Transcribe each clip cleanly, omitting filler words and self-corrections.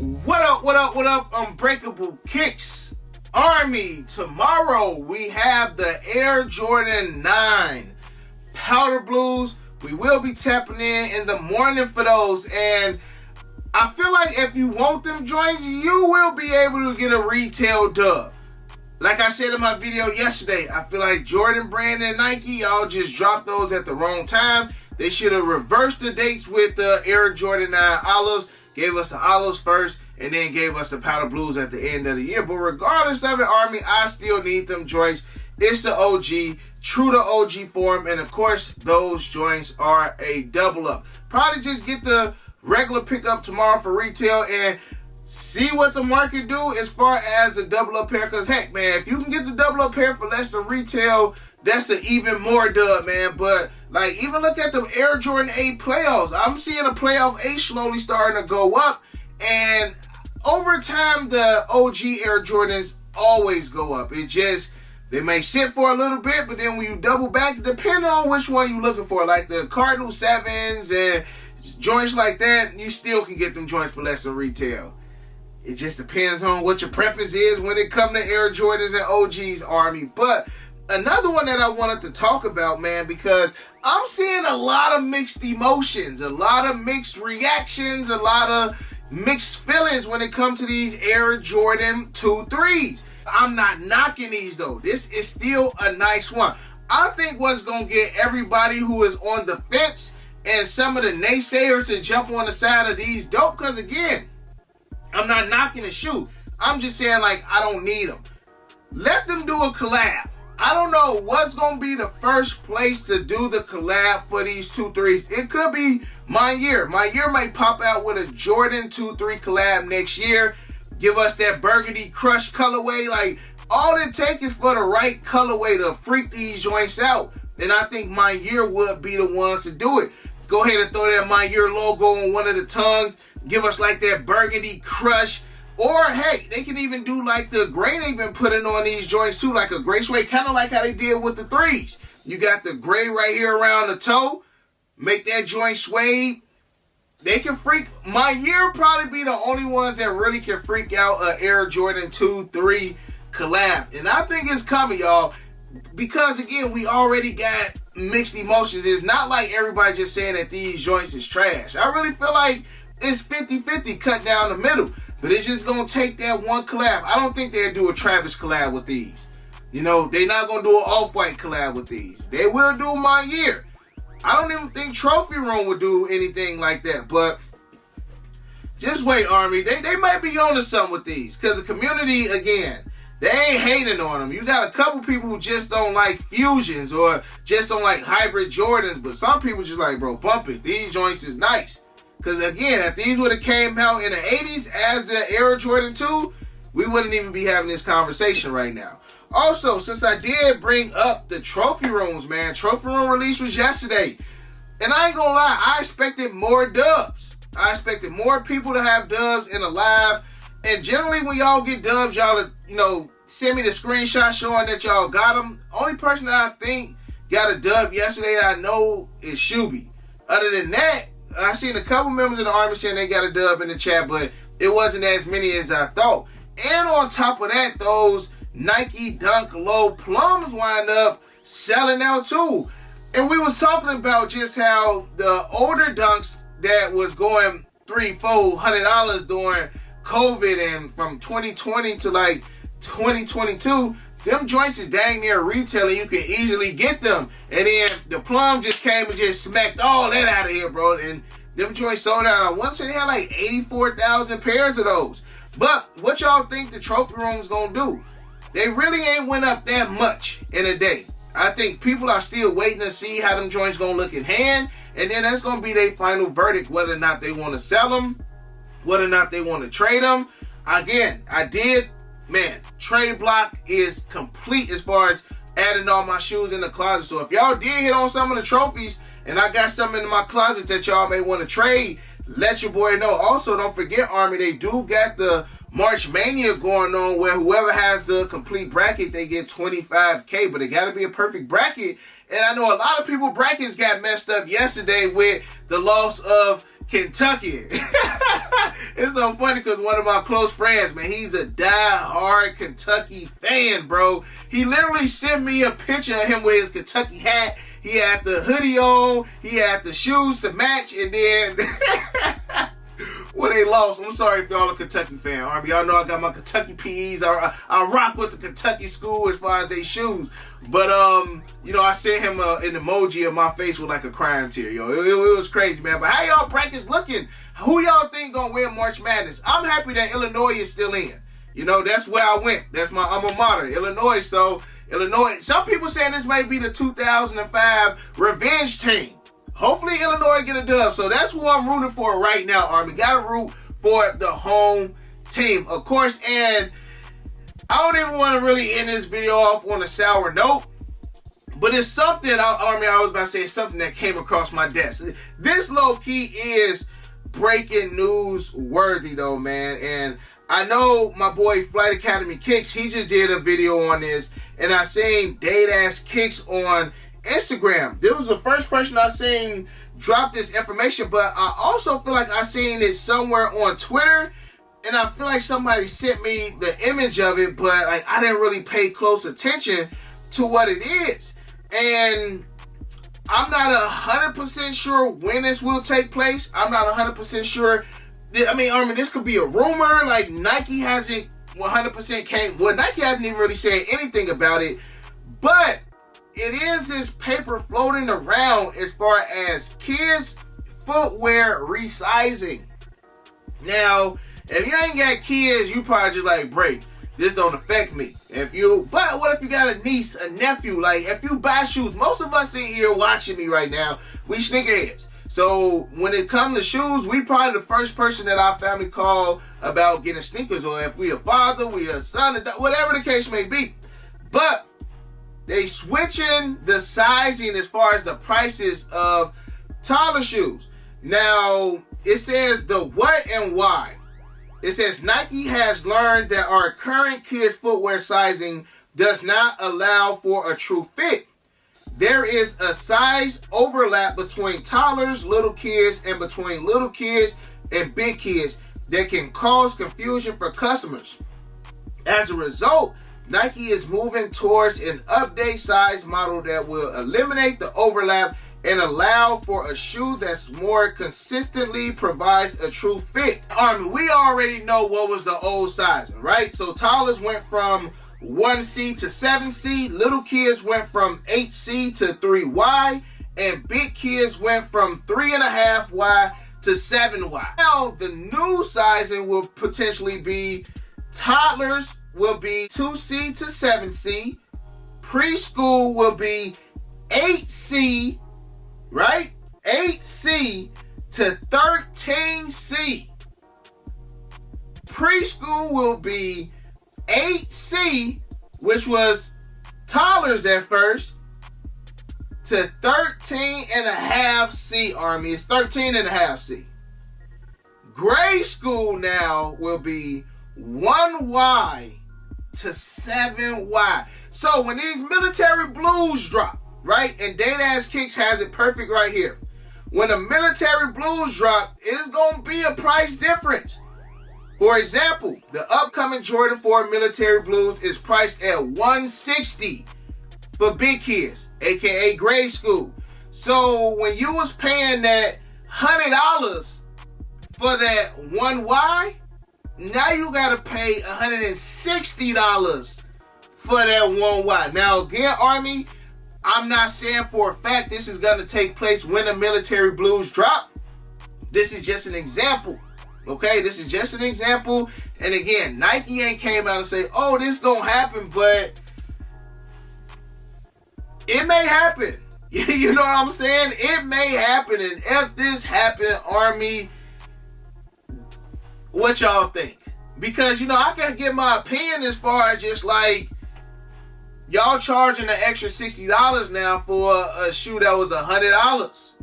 What up, what up, what up, Unbreakable Kicks Army. Tomorrow we have the Air Jordan 9 Powder Blues. We will be tapping in the morning for those, and I feel like if you want them joints, you will be able to get a retail dub. Like I said in my video yesterday, I feel like Jordan Brand and Nike, y'all just dropped those at the wrong time. They should have reversed the dates with the Air Jordan 9 Olives, gave us the Olives first, and then gave us the Powder Blues at the end of the year. But regardless of it, Army, I still need them joints. It's the OG, true to OG form, and of course, those joints are a double up. Probably just get the regular pickup tomorrow for retail and see what the market do as far as the double up pair. Because heck, man, if you can get the double up pair for less than retail, that's an even more dub, man. But like, even look at the Air Jordan 8 playoffs. I'm seeing the playoff 8 slowly starting to go up, and over time, the OG Air Jordans always go up. It just, they may sit for a little bit, but then when you double back, depending on which one you're looking for, like the Cardinal 7s and joints like that, you still can get them joints for less than retail. It just depends on what your preference is when it comes to Air Jordans and OGs, Army. But another one that I wanted to talk about, man, because I'm seeing a lot of mixed emotions, a lot of mixed reactions, a lot of mixed feelings when it comes to these Air Jordan 2-3s. I'm not knocking these though. This is still a nice one. I think what's going to get everybody who is on the fence and some of the naysayers to jump on the side of these dope, because again, I'm not knocking the shoe. I'm just saying, like, I don't need them. Let them do a collab. I don't know what's going to be the first place to do the collab for these 2-3s. It could be My Year. My Year might pop out with a Jordan 2-3 collab next year. Give us that burgundy crush colorway. Like, all it takes is for the right colorway to freak these joints out. And I think My Year would be the ones to do it. Go ahead and throw that My Year logo on one of the tongues. Give us like that burgundy crush. Or, hey, they can even do like the gray they've been putting on these joints too, like a gray suede, kind of like how they did with the 3s. You got the gray right here around the toe. Make that joint suede. They can freak. My Year probably be the only ones that really can freak out an Air Jordan 2-3 collab. And I think it's coming, y'all. Because, again, we already got mixed emotions. It's not like everybody just saying that these joints is trash. I really feel like it's 50-50 cut down the middle. But it's just going to take that one collab. I don't think they'll do a Travis collab with these. You know, they're not going to do an Off-White collab with these. They will do My Year. I don't even think Trophy Room would do anything like that. But just wait, Army. They might be on to something with these. Because the community, again, they ain't hating on them. You got a couple people who just don't like fusions or just don't like hybrid Jordans. But some people just like, bro, bump it. These joints is nice. Because again, if these would have came out in the 80s as the Air Jordan 2, we wouldn't even be having this conversation right now. Also, since I did bring up the Trophy Rooms, man, Trophy Room release was yesterday. And I ain't gonna lie, I expected more dubs. I expected more people to have dubs in the live. And generally when y'all get dubs, y'all, send me the screenshot showing that y'all got them. Only person that I think got a dub yesterday that I know is Shuby. Other than that, I seen a couple members of the Army saying they got a dub in the chat, but it wasn't as many as I thought. And on top of that, those Nike Dunk Low Plums wind up selling out too. And we was talking about just how the older dunks that was going $300-$400 during COVID and from 2020 to like 2022, them joints is dang near retail and you can easily get them. And then the Plum just came and just smacked all that out of here, bro. And them joints sold out. I want to say they had like 84,000 pairs of those. But what y'all think the Trophy Room's gonna do? They really ain't went up that much in a day. I think people are still waiting to see how them joints gonna look in hand. And then that's gonna be their final verdict, whether or not they want to sell them, whether or not they want to trade them. Again, trade block is complete as far as adding all my shoes in the closet. So if y'all did hit on some of the trophies and I got some in my closet that y'all may want to trade, let your boy know. Also, don't forget, Army, they do got the March Mania going on where whoever has the complete bracket, they get $25K, but it got to be a perfect bracket. And I know a lot of people brackets got messed up yesterday with the loss of Kentucky. It's so funny because one of my close friends, man, he's a die-hard Kentucky fan, bro. He literally sent me a picture of him with his Kentucky hat. He had the hoodie on. He had the shoes to match. And then when they lost, I'm sorry if y'all a Kentucky fan, Army. Y'all know I got my Kentucky PEs. I rock with the Kentucky school as far as they shoes. But, you know, I sent him an emoji of my face with like a crying tear, yo. It was crazy, man. But how y'all brackets looking? Who y'all think gonna win March Madness? I'm happy that Illinois is still in. You know, that's where I went. That's my alma mater, Illinois. So, Illinois, some people saying this may be the 2005 revenge team. Hopefully, Illinois get a dub. So, that's who I'm rooting for right now, Army. Gotta root for the home team, of course. And I don't even want to really end this video off on a sour note. But it's something, Army, I was about to say, it's something that came across my desk. This low-key is breaking news worthy, though, man. And I know my boy Flight Academy Kicks, he just did a video on this. And I seen Date-Ass Kicks on Instagram. This was the first person I seen drop this information. But I also feel like I seen it somewhere on Twitter. And I feel like somebody sent me the image of it. But like I didn't really pay close attention to what it is. And I'm not 100% sure when this will take place. I'm not 100% sure. I mean, Armin, this could be a rumor. Like, Nike hasn't 100% came. Well, Nike hasn't even really said anything about it. But it is this paper floating around as far as kids' footwear resizing. Now, if you ain't got kids, you probably just like, break. This don't affect me. But what if you got a niece, a nephew? Like, if you buy shoes, most of us in here watching me right now, we sneakerheads. So when it comes to shoes, we probably the first person that our family call about getting sneakers. Or if we a father, we a son, whatever the case may be. But they switching the sizing as far as the prices of toddler shoes. Now, it says the what and why. It says Nike has learned that our current kids' footwear sizing does not allow for a true fit. There is a size overlap between toddlers, little kids, and between little kids and big kids that can cause confusion for customers. As a result, Nike is moving towards an update size model that will eliminate the overlap and allow for a shoe that's more consistently provides a true fit. We already know what was the old sizing, right? So toddlers went from 1C to 7C, little kids went from 8C to 3Y, and big kids went from 3.5Y to 7Y. Now, the new sizing will potentially be toddlers will be 2C to 7C, preschool will be 8C, right? 8C to 13C. Preschool will be 8C, which was toddlers at first, to 13.5C, Army. It's 13.5C. Grade school now will be 1Y to 7Y. So when these military blues drop, right? And Date-Ass Kicks has it perfect right here. When the military blues drop, it's going to be a price difference. For example, the upcoming Jordan 4 military blues is priced at $160 for big kids, aka grade school. So when you was paying that $100 for that 1Y, now you got to pay $160 for that 1Y. Now again, Army, I'm not saying for a fact this is going to take place when the military blues drop. This is just an example. Okay, this is just an example. And again, Nike ain't came out and say, oh, this gonna happen, but it may happen. You know what I'm saying? It may happen. And if this happened, Army, what y'all think? Because, you know, I can get my opinion as far as just like, y'all charging an extra $60 now for a shoe that was $100.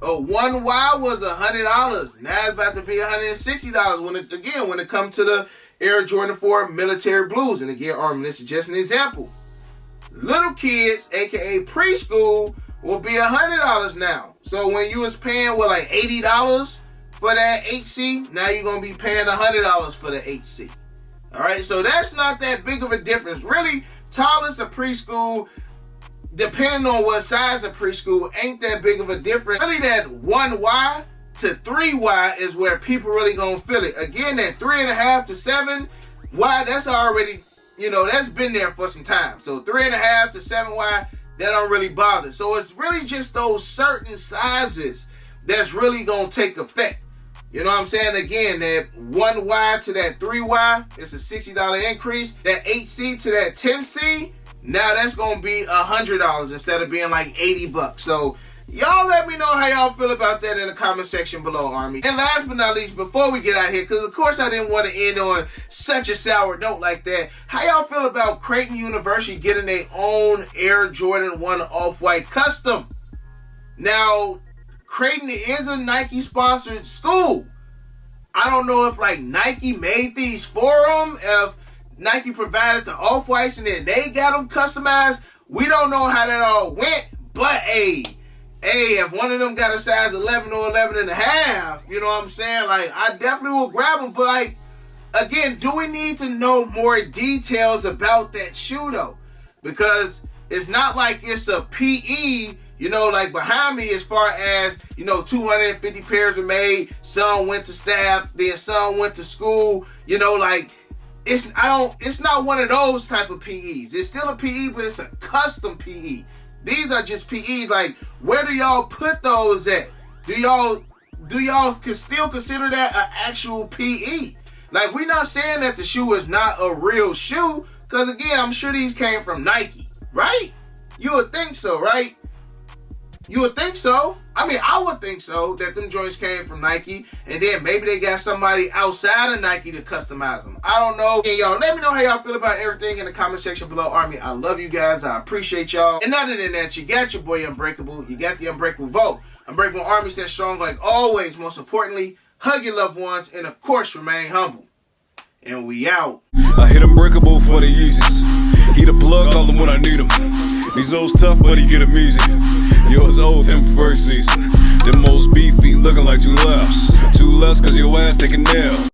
A 1Y was $100. Now it's about to be $160 when it comes to the Air Jordan 4 military blues. And again, Armin, this is just an example. Little kids, aka preschool, will be $100 now. So when you was paying like $80 for that 8C, now you're going to be paying $100 for the 8C. All right, so that's not that big of a difference. Really, toddlers to preschool, depending on what size of preschool, ain't that big of a difference. Really, that 1Y to 3Y is where people really gonna feel it. Again, that 3.5 to 7Y, that's already, that's been there for some time. So 3.5 to 7Y, that don't really bother. So it's really just those certain sizes that's really gonna take effect. You know what I'm saying? Again, that 1Y to that 3Y, it's a $60 increase. That 8C to that 10C, now that's gonna be $100 instead of being like $80. So y'all let me know how y'all feel about that in the comment section below, Army. And last but not least, before we get out here, because of course I didn't want to end on such a sour note like that, how y'all feel about Creighton University getting their own Air Jordan 1 Off-White custom? Now, Creighton is a Nike-sponsored school. I don't know if like Nike made these for them, if Nike provided the Off-Whites and then they got them customized. We don't know how that all went, but hey, if one of them got a size 11 or 11 and a half, you know what I'm saying? Like, I definitely will grab them, but like, again, do we need to know more details about that shoe though? Because it's not like it's a PE, like behind me, as far as, 250 pairs were made, some went to staff, then some went to school, like, it's not one of those type of PEs. It's still a PE, but it's a custom PE. These are just PEs. Like, where do y'all put those at? Do y'all still consider that an actual PE? Like, we're not saying that the shoe is not a real shoe, because again, I'm sure these came from Nike, right? You would think so, right? You would think so. I mean, I would think so, that them joints came from Nike, and then maybe they got somebody outside of Nike to customize them. I don't know. And y'all, let me know how y'all feel about everything in the comment section below, Army. I love you guys. I appreciate y'all. And other than that, you got your boy Unbreakable. You got the Unbreakable vote. Unbreakable Army says strong like always. Most importantly, hug your loved ones, and of course, remain humble. And we out. I hit Unbreakable for the Yeezys. He the plug, call him when I need him. These old tough, but he get him easy. Yours old, him first season. Them most beefy, looking like two lefts. Two less, cause your ass take a nail.